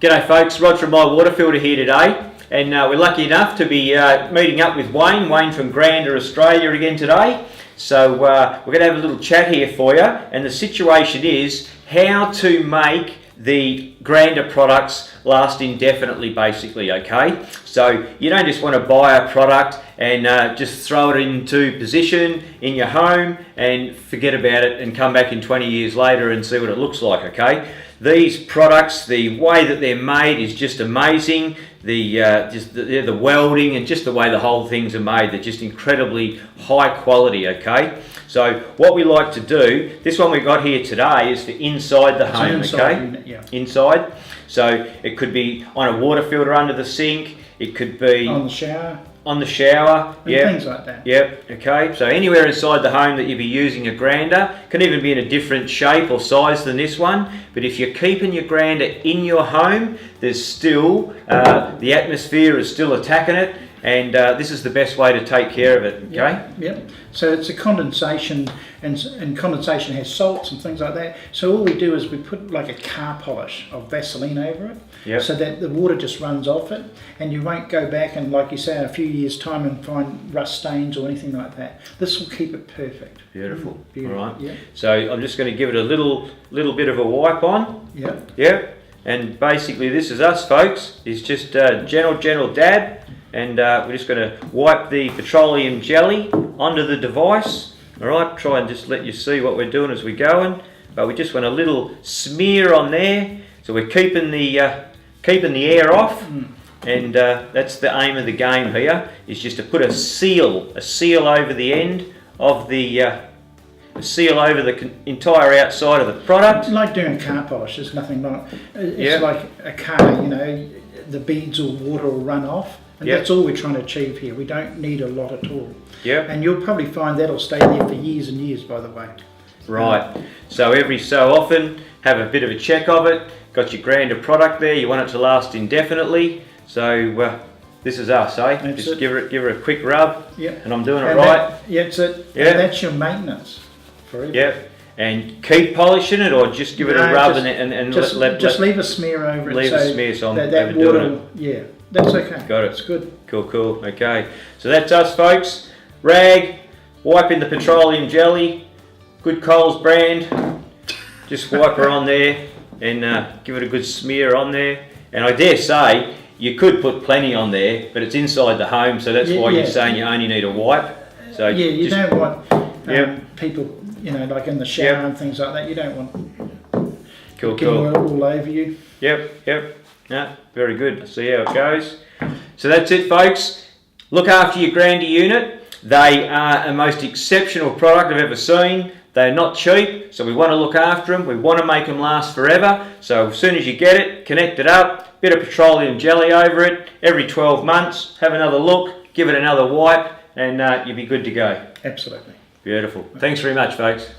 G'day folks, Rod from My Water Filter here today, and we're lucky enough to be meeting up with Wayne from Grander, Australia again today. So we're going to have a little chat here for you, and the situation is how to make the Grander products last indefinitely, basically, okay? So you don't just want to buy a product and just throw it into position in your home and forget about it and come back in 20 years later and see what it looks like, okay? These products, the way that they're made is just amazing. The welding and just the way the whole things are made, they're just incredibly high quality, okay? So what we like to do, this one we got here today is for inside the home, okay? Unit, yeah. Inside. So it could be on a water filter under the sink, it could be on the shower. On the shower, yeah, things like that. Yep, okay. So anywhere inside the home that you'd be using a Grander, can even be in a different shape or size than this one. But if you're keeping your Grander in your home, there's still the atmosphere is still attacking it, and this is the best way to take care of it. Okay. Yep. So it's a condensation, and condensation has salts and things like that. So all we do is we put like a car polish of Vaseline over it. Yep. So that the water just runs off it, and you won't go back and, like you say, in a few years' time and find rust stains or anything like that. This will keep it perfect. Beautiful. Beautiful. All right. Yeah. So I'm just going to give it a little bit of a wipe on. Yep. Yep. And basically, this is us, folks. It's just a gentle dab, and we're just going to wipe the petroleum jelly onto the device. All right. Try and just let you see what we're doing as we're going. But we just want a little smear on there, so we're keeping the air off. And that's the aim of the game here, is just to put a seal over the end of the seal over the entire outside of the product. Like doing car polish, there's nothing like it's like a car, you know, the beads or water will run off, and that's all we're trying to achieve here. We don't need a lot at all. Yep. And you'll probably find that'll stay there for years and years, by the way. Right. So every so often, have a bit of a check of it. Got your Grander product there. You want it to last indefinitely. So this is us, eh? That's just it. give her a quick rub. Yep. And I'm doing it right. That's it. Yeah. And that's your maintenance forever. Yep. And keep polishing it, or just give it a rub and just leave a smear over it. Leave a smear, so I'm that water. Yeah, that's okay. Got it. It's good. Cool. Okay. So that's us, folks. Rag, wiping the petroleum jelly. Good Coles brand. Just wipe her on there and give it a good smear on there. And I dare say you could put plenty on there, but it's inside the home, so that's why you're saying you only need a wipe. So yeah, you don't want people, you know, like in the shower and things like that. You don't want cool all over you. Yep. No, very good. See how it goes. So that's it, folks. Look after your Grander unit. They are a most exceptional product I've ever seen. They're not cheap, so we want to look after them. We want to make them last forever. So as soon as you get it, connect it up, bit of petroleum jelly over it. Every 12 months, have another look, give it another wipe, and you'll be good to go. Absolutely. Beautiful. Thanks very much, folks.